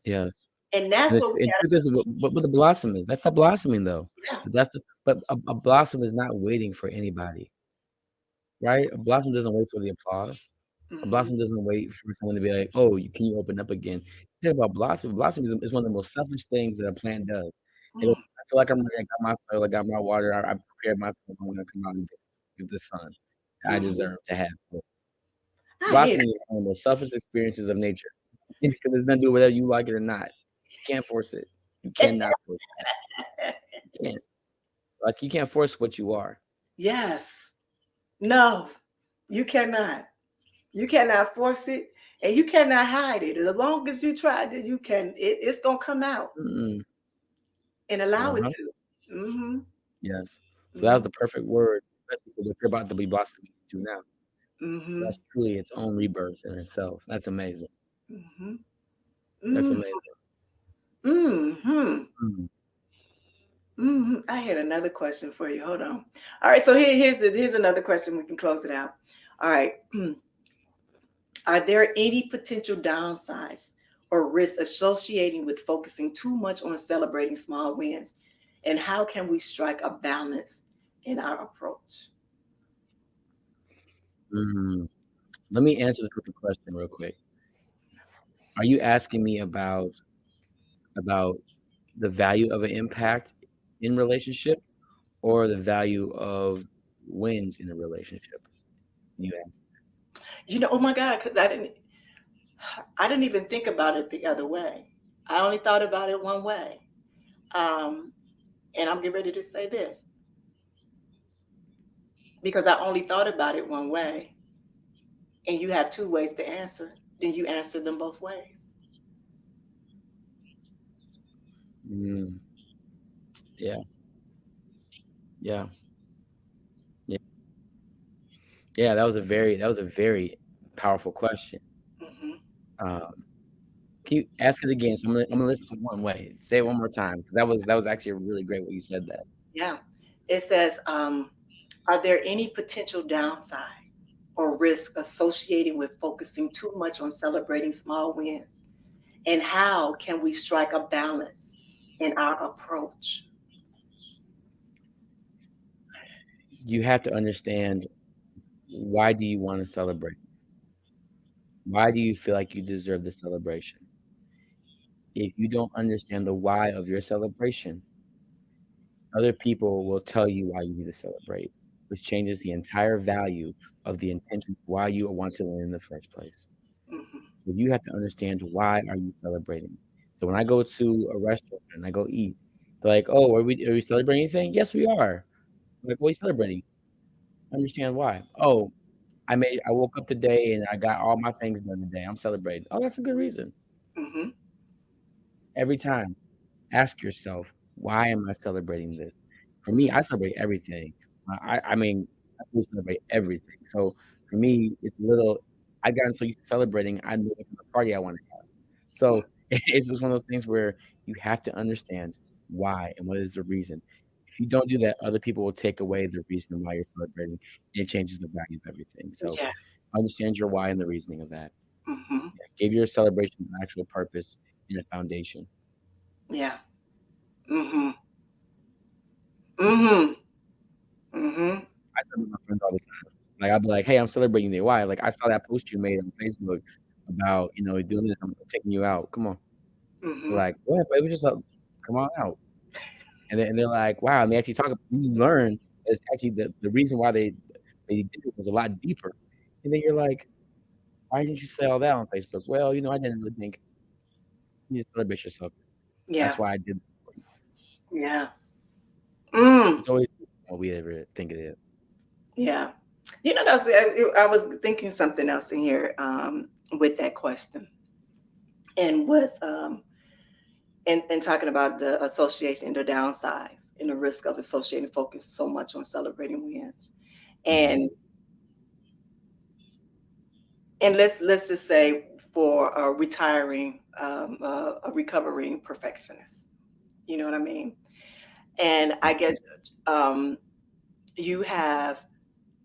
Yes. And that's what we And got truth is, what the blossom is. That's not blossoming though. to do. But a blossom is not waiting for anybody, right? A blossom doesn't wait for the applause. A Hmm. blossom doesn't wait for someone to be like, "Oh, can you open up again?" You talk about blossom. Blossom is one of the most selfish things that a plant does. I feel like I'm ready. I got my soil. I got my water. I prepared myself. I'm gonna come out and get the sun that I Hmm. deserve to have. So I hear blossoming is one of the most selfish experiences of nature because it's gonna do whether you like it or not. You can't force it. You that. cannot force Eh, it. You can't. Like you can't force what you are. yes. No, you cannot. You cannot force it, and you cannot hide it. As long as you try to, it's gonna come out, Mm-mm. and allow it Uh-huh. to. Hmm. Yes. So that was Hmm. the perfect word, especially for what you're about to be blossoming into now. Hmm. That's truly its own rebirth in itself. That's amazing. Hmm. That's Hmm. amazing. Hmm. Mm. I had another question for you. Hold on. All right, so here's another question. We can close it out. All right. Are there any potential downsides or risks associating with focusing too much on celebrating small wins? And how can we strike a balance in our approach? Mm. Let me answer this with a question real quick. Are you asking me about the value of an impact in relationship or the value of wins in a relationship? You asked. Oh my God, because I didn't even think about it the other way. I only thought about it one way. Um, and I'm getting ready to say this, because I only thought about it one way, and you have two ways to answer, then you answer them both ways. Mm. Yeah. Yeah. Yeah. Yeah. That was a very powerful question. Hmm. Um, can you ask it again? So I'm gonna listen to one way. Say it one more time because that was actually really great what you said that. Yeah. It says, are there any potential downsides or risks associated with focusing too much on celebrating small wins? And how can we strike a balance in our approach? You have to understand, why do you want to celebrate? Why do you feel like you deserve the celebration? If you don't understand the why of your celebration, other people will tell you why you need to celebrate, which changes the entire value of the intention why you want to win in the first place. Hmm. So you have to understand, why are you celebrating? So when I go to a restaurant and I go eat, they're like, "Oh, are we celebrating anything?" Yes, we are. I'm like, "What are you celebrating?" Understand why. "Oh, I woke up today and I got all my things done today. I'm celebrating." "Oh, that's a good reason." Hmm. Every time, ask yourself, why am I celebrating this? For me, I celebrate everything. I mean, I really celebrate everything. So for me, it's a little. I gotten so used to celebrating, I knew what kind of party I want to have. So it's just one of those things where you have to understand why and what is the reason. If you don't do that, other people will take away the reason why you're celebrating, and it changes the value of everything. So Yes. understand your why and the reasoning of that. Hmm. Yeah, give your celebration an actual purpose and a foundation. Yeah. Hmm. Hmm. Hmm. I tell my friends all the time. Like, I'll be like, "Hey, I'm celebrating you." Why? Like, I saw that post you made on Facebook about, doing this. I'm taking you out. Come on. They're Mm-hmm. like, "What? But it was just a come on out." And they're like, "Wow." And they actually talk. You learn it's actually the reason why they did it was a lot deeper. And then you're like, "Why didn't you say all that on Facebook?" Well, I didn't really think you need to celebrate yourself. That's Yeah. why I did it for you. Yeah. Mm. It's always what we ever think it is. Yeah. That's, I was thinking something else in here with that question and with and talking about the association and the downsides and the risk of associating focus so much on celebrating wins. Mhm. And let's just say for a retiring a recovering perfectionist. You know what I mean? And I guess um, you have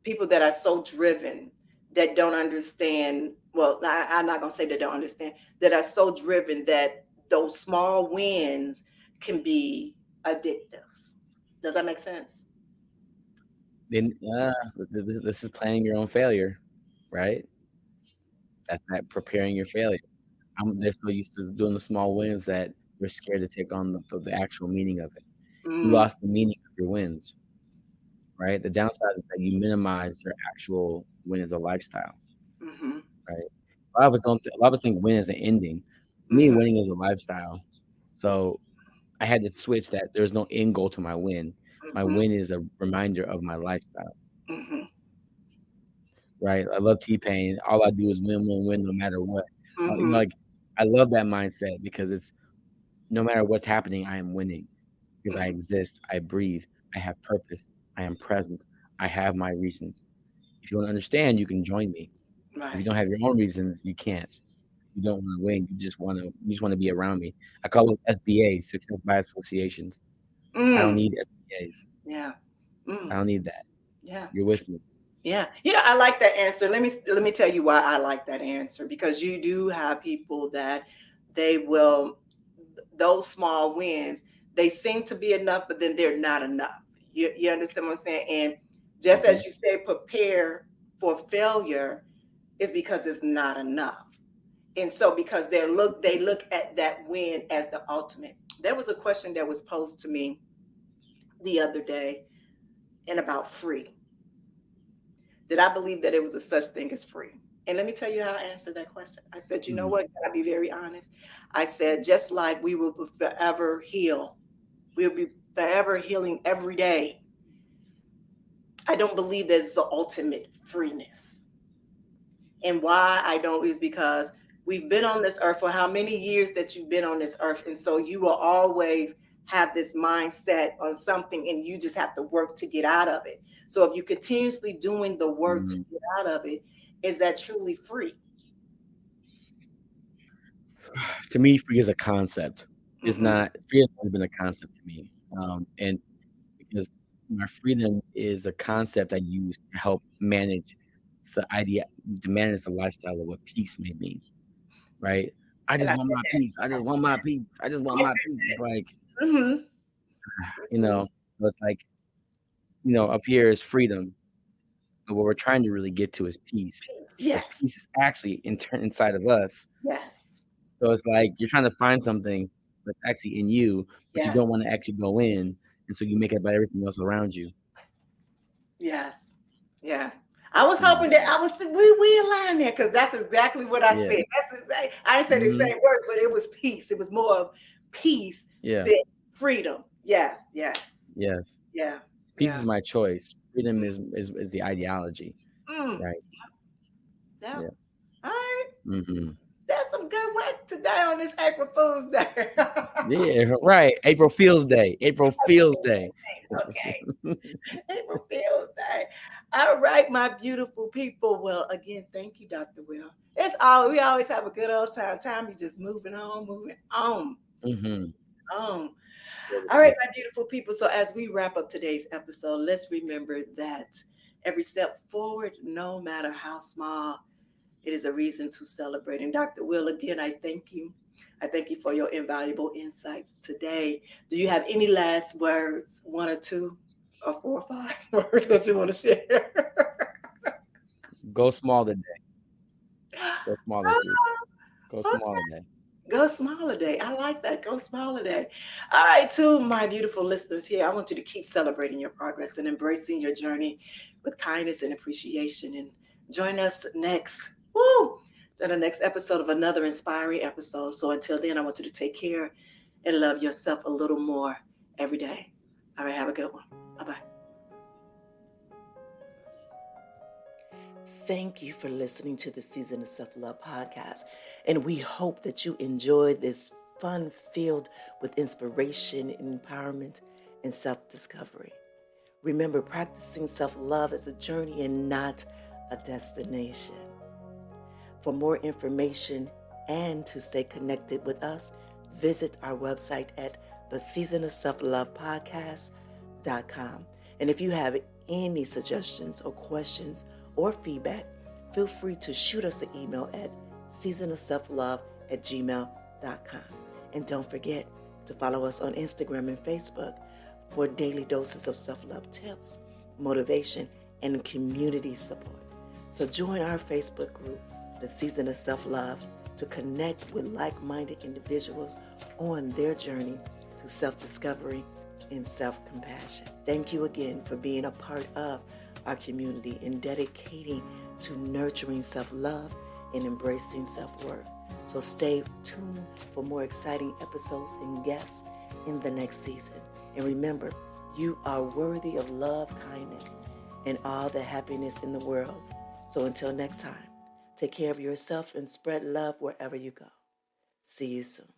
people that are so driven that don't understand. Well, I'm not going to say they don't understand, that are so driven that those small wins can be addictive. Does that make sense? Then this is planning your own failure, right? That's not preparing your failure. They're so used to doing the small wins that they're scared to take on the actual meaning of it. You Mm, lost the meaning of your wins, right? The downside is that you minimize your actual win as a lifestyle, mm-hmm, right? A lot of us think win is an ending. For me, mm-hmm, winning is a lifestyle. So I had to switch that. There's no end goal to my win. My mm-hmm, win is a reminder of my lifestyle, mm-hmm, right? I love T-Pain. All I do is win, win, win, no matter what. mm-hmm, Like I love that mindset because it's no matter what's happening, I am winning because I mm-hmm. exist, I breathe, I have purpose, I am present, I have my reasons. If you want to understand, you can join me. If you Right. don't have your own reasons, you can't. You don't want to win. You just want to be around me. I call those SBAs, success by associations. I don't Mm, need SBAs. yeah. I Mm, don't need that. yeah. You're with me. Yeah. I like that answer. Let me tell you why I like that answer, because you do have people that they will, those small wins, they seem to be enough, but then they're not enough. You understand what I'm saying? And just Hmm. as you say, prepare for failure is because it's not enough. And so because they look at that win as the ultimate. There was a question that was posed to me the other day and about free. Did I believe that it was a such thing as free? And let me tell you how I answered that question. I said, you know Hmm. what? Can I be very honest? I said, just like we will forever heal, we'll be forever healing every day. I don't believe there's the ultimate freeness. And why I don't is because we've been on this earth for how many years that you've been on this earth. And so you will always have this mindset on something and you just have to work to get out of it. So if you're continuously doing the work to Hmm. get out of it, is that truly free? To me, free is a concept. It's Mm-hmm. not free has always been a concept to me, and because my freedom is a concept I use to help manage the idea to manage the lifestyle of what peace may mean, right? I And just I want said my peace. I just want my peace. I just want that. my peace. It's like, Mm-hmm. you know, so it's like, up here is freedom, but what we're trying to really get to is peace. But Yes. peace is actually inside of us. Yes. So it's like you're trying to find something that's actually in you, but you Yes. don't want to actually go in, and so you make it about everything else around you. Yes. Yes. I was Mhm. hoping that we align there because that's exactly what I Yeah. said. That's exactly, I didn't say the Mhm. same word, but it was peace. It was more of peace Yeah. than freedom. Yes. Yes. Yes. Yeah. Peace Yeah. is my choice. Freedom is the ideology, Mm, right? yeah. Yeah. All right. Mhm. That's some good work today on this April Fool's Day. Yeah, right. April Fool's Day. April Fool's Day. Okay. April Fool's Day. All right, my beautiful people. Well, again, thank you, Dr. Will. We always have a good old time. Time is just moving on, moving on, Mhm. on. Really All right, good. my beautiful people. So as we wrap up today's episode, let's remember that every step forward, no matter how small, it is a reason to celebrate. And Dr. Will, again, I thank you. I thank you for your invaluable insights today. Do you have any last words, one or two? or 4 or 5 words that you want to share? Go small today. Go small this week. Go small Okay. today. Go small a day. I like that. Go small a day. All right, to my beautiful listeners here, I want you to keep celebrating your progress and embracing your journey with kindness and appreciation. And join us next, woo, to the next episode of another inspiring episode. So until then, I want you to take care and love yourself a little more every day. All right, have a good one. Bye bye. Thank you for listening to the Season of Self-Love podcast. And we hope that you enjoyed this fun filled with inspiration, empowerment, and self-discovery. Remember, practicing self-love is a journey and not a destination. For more information and to stay connected with us, visit our website at theseasonofselflovepodcast.com. And if you have any suggestions or questions or feedback, feel free to shoot us an email at seasonofselflove@gmail.com. And don't forget to follow us on Instagram and Facebook for daily doses of self-love tips, motivation, and community support. So join our Facebook group, The Season of Self-Love, to connect with like-minded individuals on their journey to self-discovery and self-compassion. Thank you again for being a part of our community and dedicating to nurturing self-love and embracing self-worth. So stay tuned for more exciting episodes and guests in the next season. And remember, you are worthy of love, kindness, and all the happiness in the world. So until next time, take care of yourself and spread love wherever you go. See you soon.